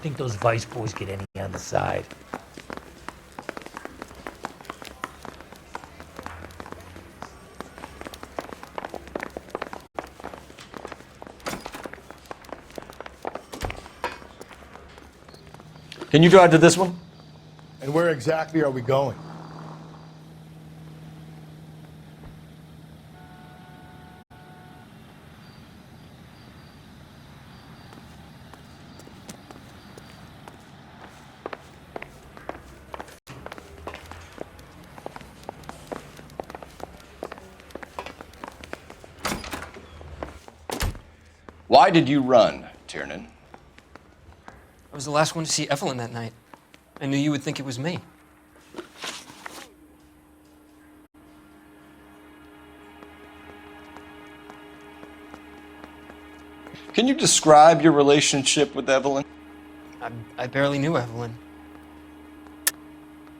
think those Vice boys get any on the side. Can you drive to this one? And where exactly are we going? Why did you run, Tiernan? I was the last one to see Evelyn that night. I knew you would think it was me. Can you describe your relationship with Evelyn? I barely knew Evelyn.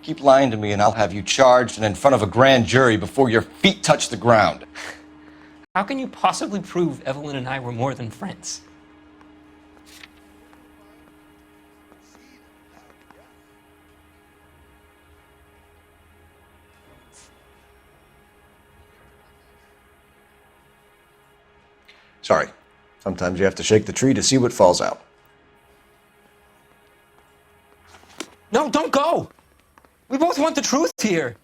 Keep lying to me and I'll have you charged and in front of a grand jury before your feet touch the ground. How can you possibly prove Evelyn and I were more than friends? Sorry. Sometimes you have to shake the tree to see what falls out. No, don't go! We both want the truth here.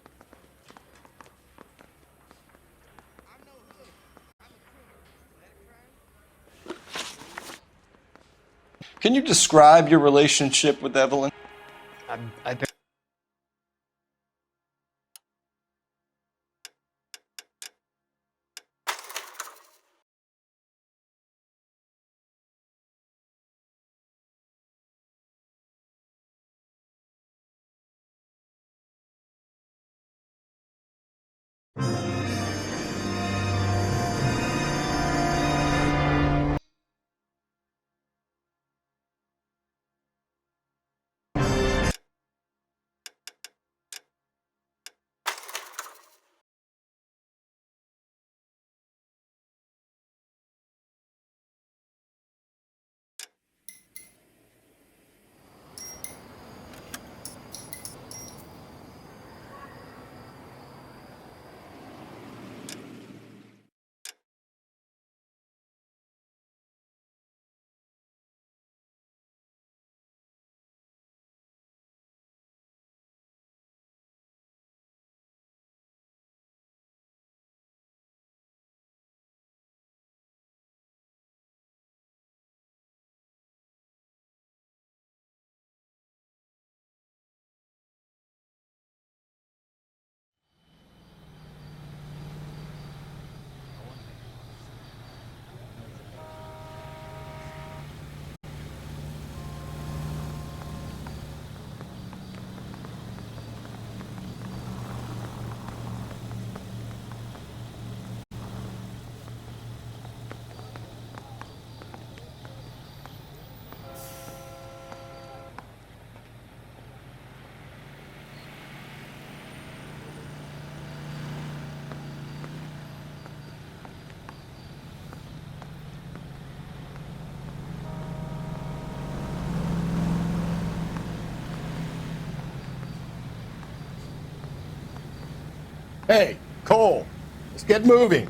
Can you describe your relationship with Evelyn? I Hey, Cole, let's get moving.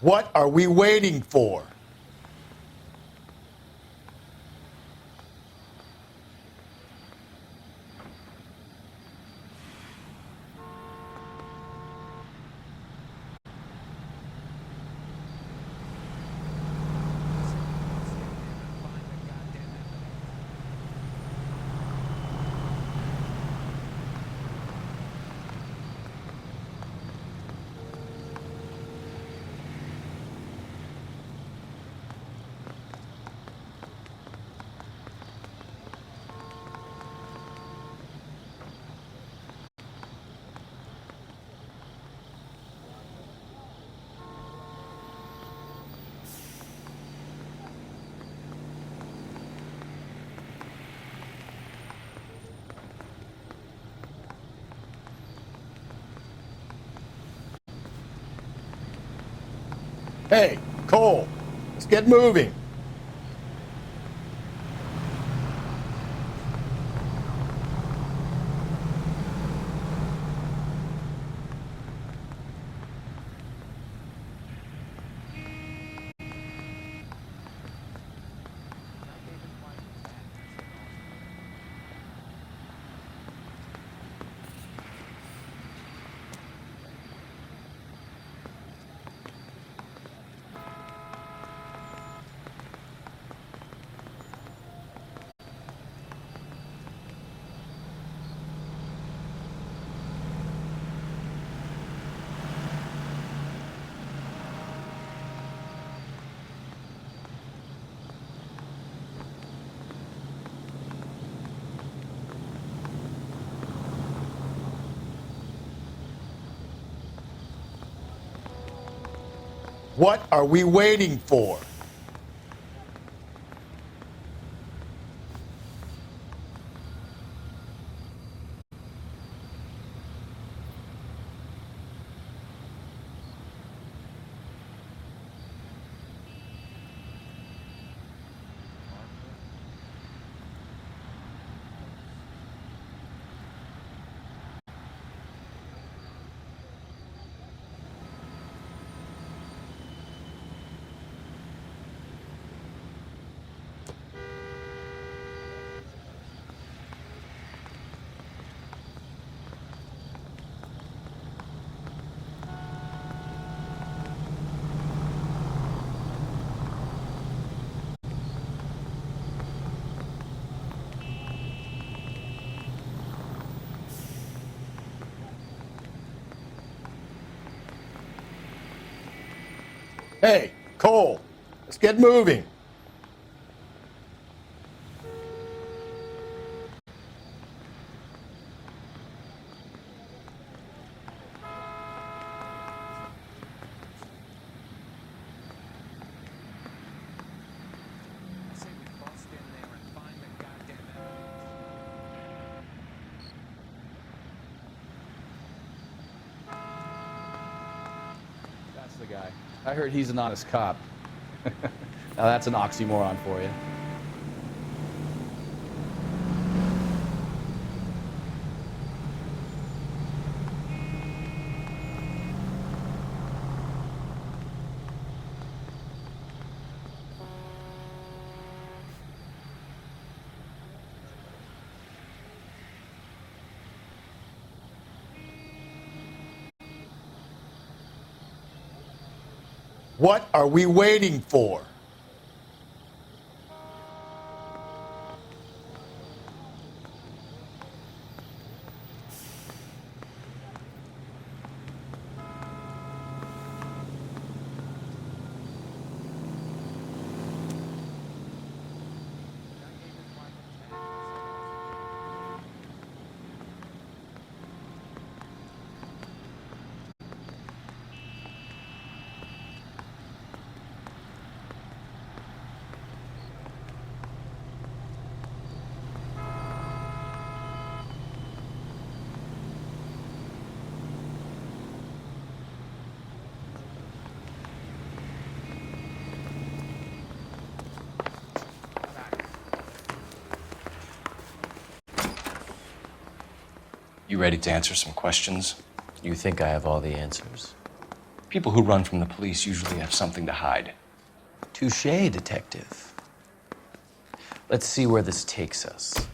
What are we waiting for? Hey, Cole, let's get moving. What are we waiting for? Hey, Cole, let's get moving. That's the guy. I heard he's an honest cop. Now that's an oxymoron for you. What are we waiting for? You ready to answer some questions? You think I have all the answers? People who run from the police usually have something to hide. Touché, detective. Let's see where this takes us.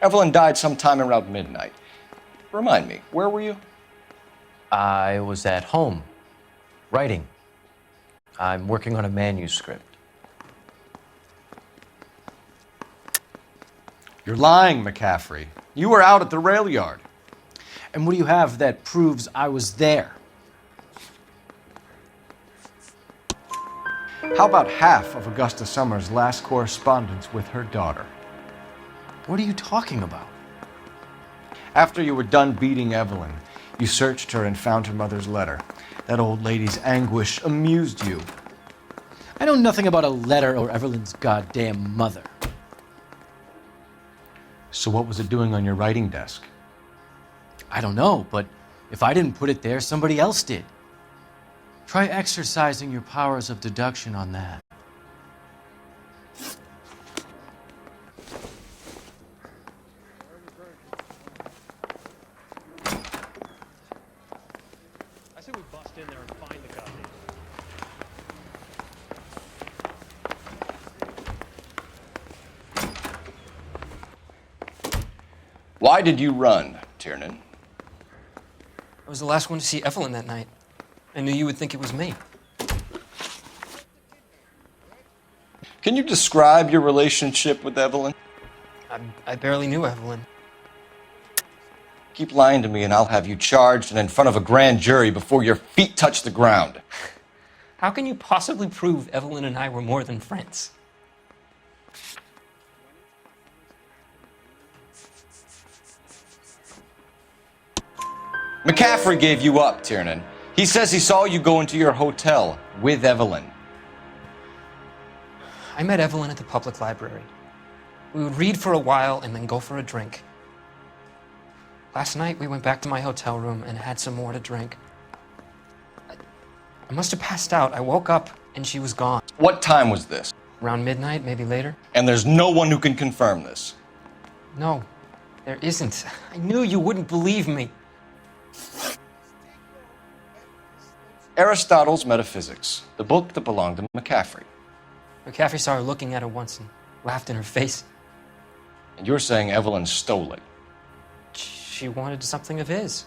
Evelyn died sometime around midnight. Remind me, where were you? I was at home, writing. I'm working on a manuscript. You're lying, McCaffrey. You were out at the rail yard. And what do you have that proves I was there? How about half of Augusta Summers' last correspondence with her daughter? What are you talking about? After you were done beating Evelyn, you searched her and found her mother's letter. That old lady's anguish amused you. I know nothing about a letter or Evelyn's goddamn mother. So what was it doing on your writing desk? I don't know, but if I didn't put it there, somebody else did. Try exercising your powers of deduction on that. I say we bust in there and find the copy. Why did you run, Tiernan? I was the last one to see Evelyn that night. I knew you would think it was me. Can you describe your relationship with Evelyn? I barely knew Evelyn. Keep lying to me and I'll have you charged and in front of a grand jury before your feet touch the ground. How can you possibly prove Evelyn and I were more than friends? McCaffrey gave you up, Tiernan. He says he saw you go into your hotel with Evelyn. I met Evelyn at the public library. We would read for a while and then go for a drink. Last night, we went back to my hotel room and had some more to drink. I must have passed out. I woke up and she was gone. What time was this? Around midnight, maybe later? And there's no one who can confirm this. No, there isn't. I knew you wouldn't believe me. Aristotle's Metaphysics, the book that belonged to McCaffrey. McCaffrey saw her looking at her once and laughed in her face. And you're saying Evelyn stole it. She wanted something of his.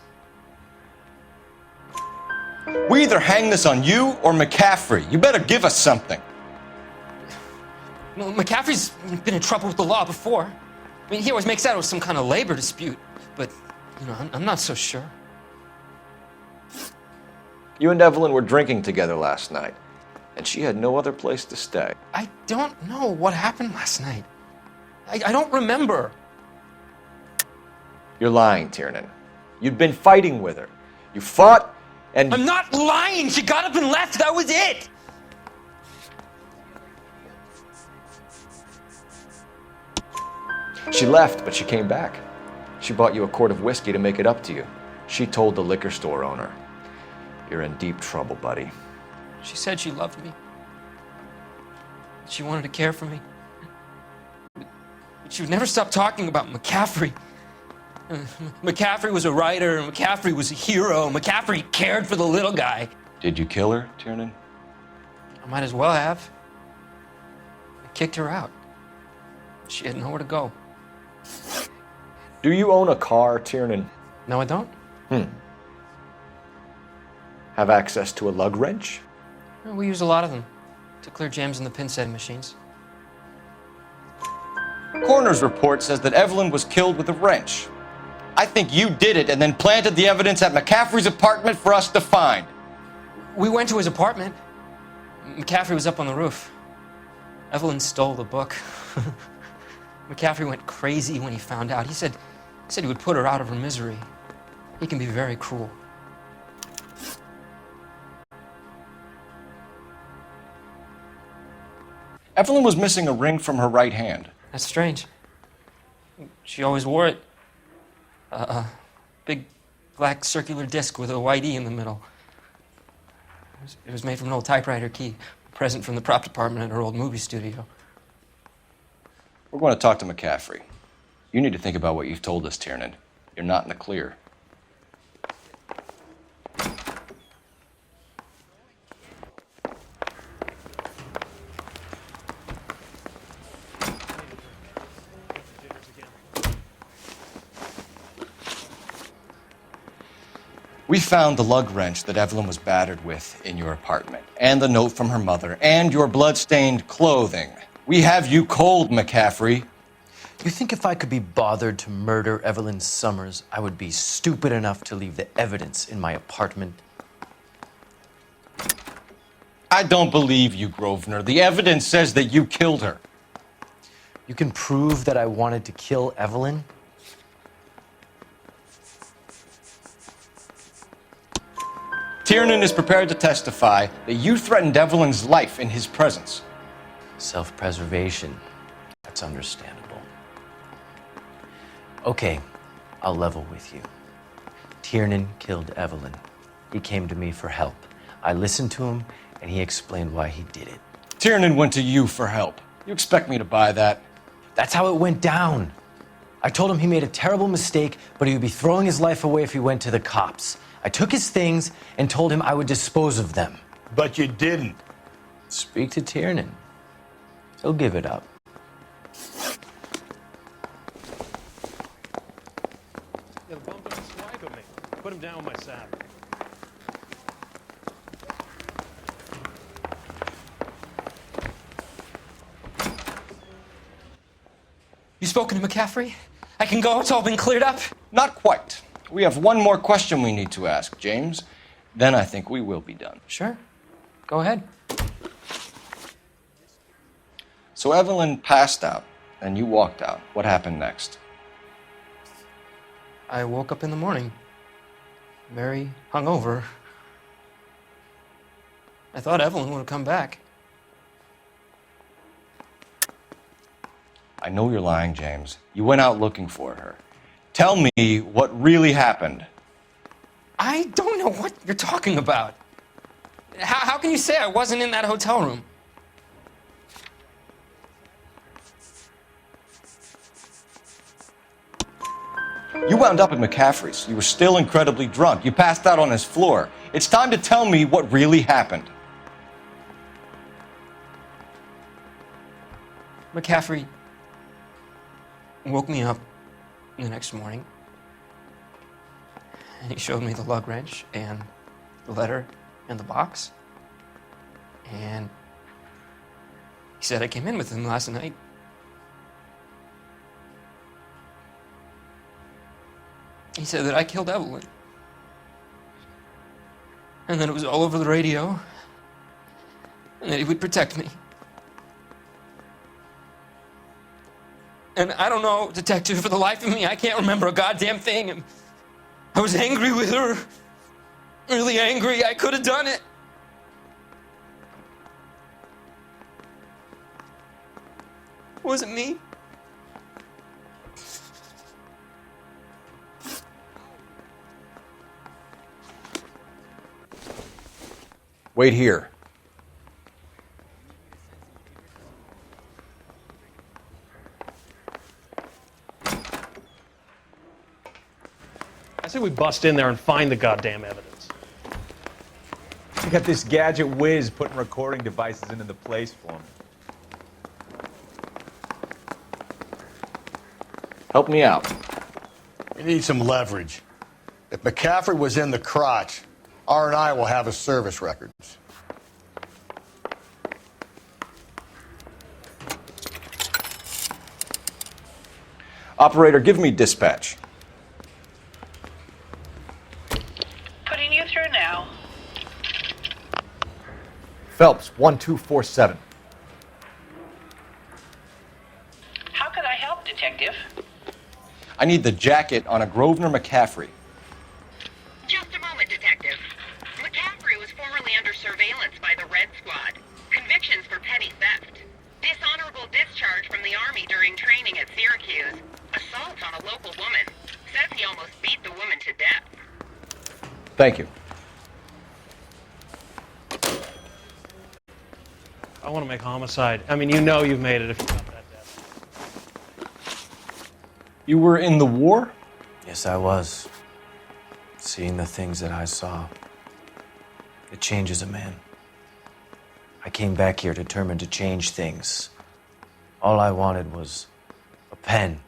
We either hang this on you or McCaffrey. You better give us something. Well, McCaffrey's been in trouble with the law before. I mean, he always makes out it was some kind of labor dispute, but, you know, I'm not so sure. You and Evelyn were drinking together last night, and she had no other place to stay. I don't know what happened last night. I don't remember. You're lying, Tiernan. You'd been fighting with her. You fought, and... I'm not lying! She got up and left! That was it! She left, but she came back. She bought you a quart of whiskey to make it up to you. She told the liquor store owner. You're in deep trouble, buddy. She said she loved me. She wanted to care for me. But she would never stop talking about McCaffrey. McCaffrey was a writer, and McCaffrey was a hero. McCaffrey cared for the little guy. Did you kill her, Tiernan? I might as well have. I kicked her out. She had nowhere to go. Do you own a car, Tiernan? No, I don't. Have access to a lug wrench? Well, we use a lot of them to clear jams in the pin setting machines. Coroner's report says that Evelyn was killed with a wrench. I think you did it and then planted the evidence at McCaffrey's apartment for us to find. We went to his apartment. McCaffrey was up on the roof. Evelyn stole the book. McCaffrey went crazy when he found out. He said he would put her out of her misery. He can be very cruel. Evelyn was missing a ring from her right hand. That's strange. She always wore it. A big black circular disc with a white E in the middle. It was made from an old typewriter key, a present from the prop department at her old movie studio. We're going to talk to McCaffrey. You need to think about what you've told us, Tiernan. You're not in the clear. We found the lug wrench that Evelyn was battered with in your apartment, and the note from her mother, and your blood-stained clothing. We have you cold, McCaffrey. You think if I could be bothered to murder Evelyn Summers, I would be stupid enough to leave the evidence in my apartment? I don't believe you, Grosvenor. The evidence says that you killed her. You can prove that I wanted to kill Evelyn? Tiernan is prepared to testify that you threatened Evelyn's life in his presence. Self-preservation. That's understandable. Okay, I'll level with you. Tiernan killed Evelyn. He came to me for help. I listened to him, and he explained why he did it. Tiernan went to you for help. You expect me to buy that? That's how it went down. I told him he made a terrible mistake, but he would be throwing his life away if he went to the cops. I took his things and told him I would dispose of them. But you didn't. Speak to Tiernan. He'll give it up. Yeah, the bum don't swipe at me. Put him down with my saddle. You spoken to McCaffrey? I can go, it's all been cleared up? Not quite. We have one more question we need to ask, James. Then I think we will be done. Sure. Go ahead. So Evelyn passed out, and you walked out. What happened next? I woke up in the morning, very hungover. I thought Evelyn would have come back. I know you're lying, James. You went out looking for her. Tell me what really happened. I don't know what you're talking about. How can you say I wasn't in that hotel room? You wound up at McCaffrey's. You were still incredibly drunk. You passed out on his floor. It's time to tell me what really happened. McCaffrey woke me up the next morning, and he showed me the lug wrench and the letter and the box. And he said I came in with him last night. He said that I killed Evelyn. And that it was all over the radio. And that he would protect me. And I don't know, detective, for the life of me, I can't remember a goddamn thing. And I was angry with her. Really angry. I could have done it. It wasn't me. Wait here. I say we bust in there and find the goddamn evidence. You got this gadget whiz putting recording devices into the place for me. Help me out. We need some leverage. If McCaffrey was in the crotch, R&I will have his service records. Operator, give me dispatch. Putting you through now. Phelps, 1247. How could I help, Detective? I need the jacket on a Grosvenor McCaffrey. Just a moment, Detective. McCaffrey was formerly under surveillance by the Red Squad. Convictions for petty theft. Dishonorable discharge from the Army during training at Syracuse. Assault on a local woman. Says he almost beat the woman to death. Thank you. I want to make homicide. I mean, you know you've made it if you got that death. You were in the war? Yes, I was. Seeing the things that I saw, it changes a man. I came back here determined to change things. All I wanted was a pen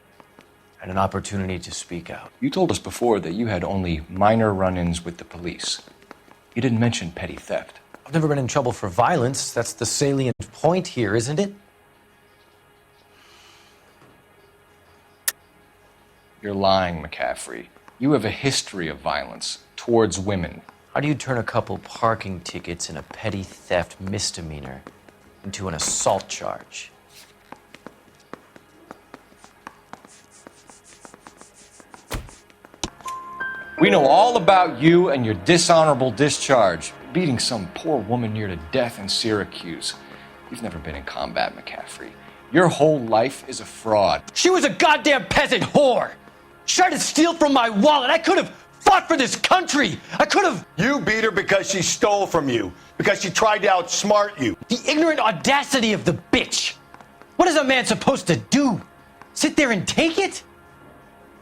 and an opportunity to speak out. You told us before that you had only minor run-ins with the police. You didn't mention petty theft. I've never been in trouble for violence. That's the salient point here, isn't it? You're lying, McCaffrey. You have a history of violence towards women. How do you turn a couple parking tickets and a petty theft misdemeanor into an assault charge? We know all about you and your dishonorable discharge, beating some poor woman near to death in Syracuse. You've never been in combat, McCaffrey. Your whole life is a fraud. She was a goddamn peasant whore! She tried to steal from my wallet. I could have fought for this country. I could have... You beat her because she stole from you, because she tried to outsmart you. The ignorant audacity of the bitch. What is a man supposed to do? Sit there and take it?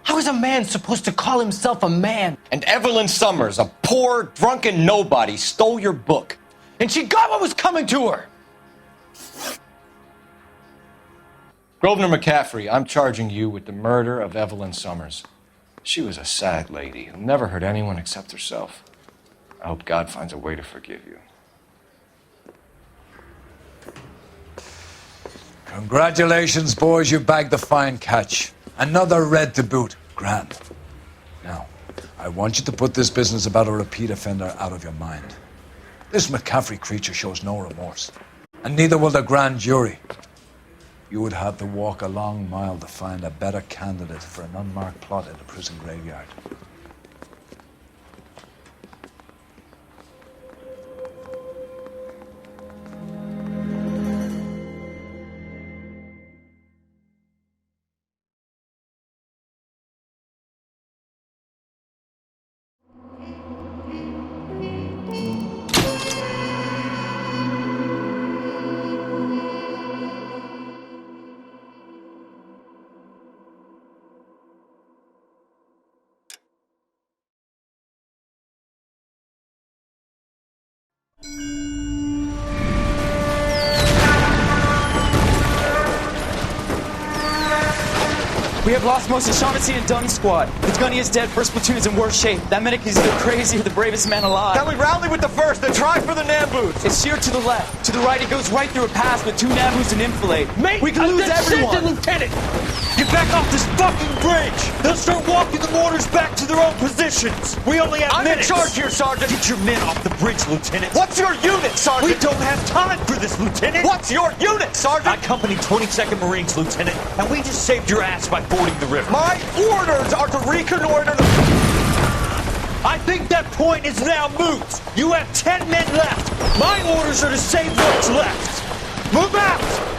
How is a man supposed to call himself a man? And Evelyn Summers, a poor, drunken nobody, stole your book. And she got what was coming to her. Grosvenor McCaffrey, I'm charging you with the murder of Evelyn Summers. She was a sad lady who never hurt anyone except herself. I hope God finds a way to forgive you. Congratulations, boys. You bagged the fine catch. Another red to boot. Grand. Now, I want you to put this business about a repeat offender out of your mind. This McCaffrey creature shows no remorse. And neither will the grand jury. You would have to walk a long mile to find a better candidate for an unmarked plot in a prison graveyard. We have lost most of Shaughnessy and Dunn's squad. The gunny is dead. First platoon is in worse shape. That medic is either crazy or the bravest man alive. Then we rally with the first and try for the Nambus. It's sheer to the left. To the right, it goes right through a pass with 2 Nabus and enfilade. Mate, we can lose everyone. Lieutenant! Get back off this fucking bridge! They'll start walking the mortars back to their own positions. We only have minutes. I'm in charge here, Sergeant. Get your men off the bridge, Lieutenant. What's your unit, Sergeant? We don't have time for this, Lieutenant. What's your unit, Sergeant? I company 22nd Marines, Lieutenant, and we just saved your ass by fording the river. My orders are to reconnoiter the... I think that point is now moot. You have 10 men left. My orders are to save what's left. Move out!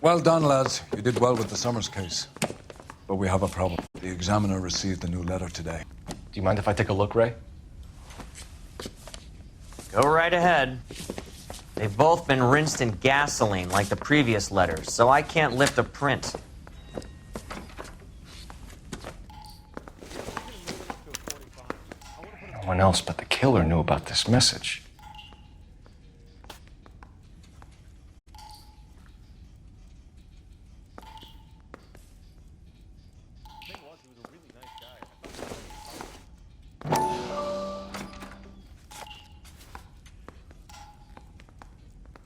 Well done, lads. You did well with the Summers case. But we have a problem. The examiner received a new letter today. Do you mind if I take a look, Ray? Go right ahead. They've both been rinsed in gasoline like the previous letters, so I can't lift a print. No one else but the killer knew about this message.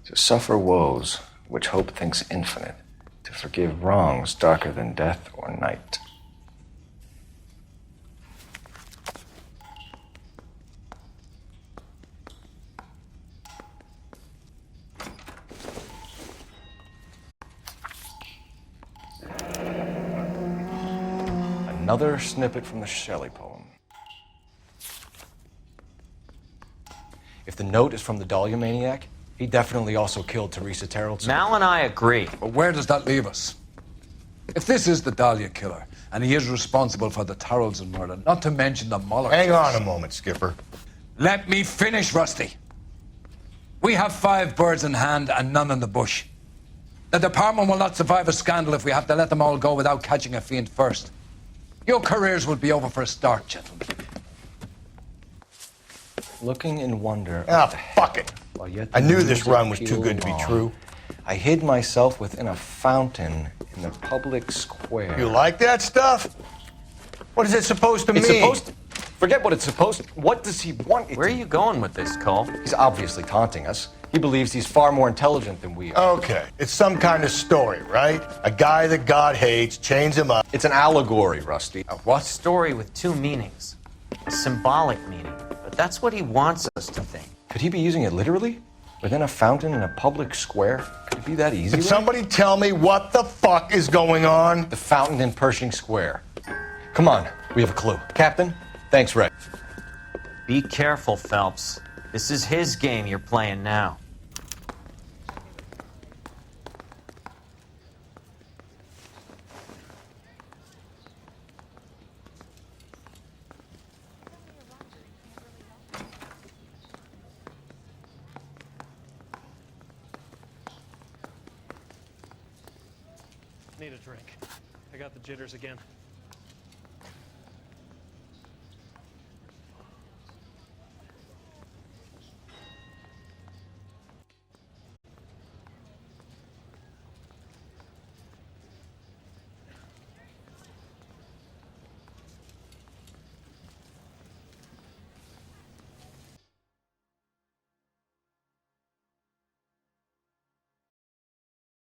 To suffer woes which hope thinks infinite, to forgive wrongs darker than death or night. Another snippet from the Shelley poem. If the note is from the Dahlia maniac, he definitely also killed Teresa Terrellson. Mal and I agree. But where does that leave us? If this is the Dahlia killer, and he is responsible for the Tarrelson murder, not to mention the Muller Hang case. on a moment, Skipper. Let me finish, Rusty. We have 5 birds in hand and none in the bush. The department will not survive a scandal if we have to let them all go without catching a fiend first. Your careers will be over for a start, gentlemen. Looking in wonder. Ah, fuck it. I knew this run was too good to be true. I hid myself within a fountain in the public square. You like that stuff? What is it supposed to It's mean? supposed to... Forget what it's supposed to... What does he want it Where are you going with this, Cole? He's obviously taunting us. He believes he's far more intelligent than we are. Okay, it's some kind of story, right? A guy that God hates, chains him up. It's an allegory, Rusty. A what? Story with 2 meanings. A symbolic meaning. But that's what he wants us to think. Could he be using it literally? Within a fountain in a public square? Could it be that easy? Can somebody tell me what the fuck is going on? The fountain in Pershing Square. Come on, we have a clue. Captain, thanks, Ray. Be careful, Phelps. This is his game you're playing now. Need a drink. I got the jitters again.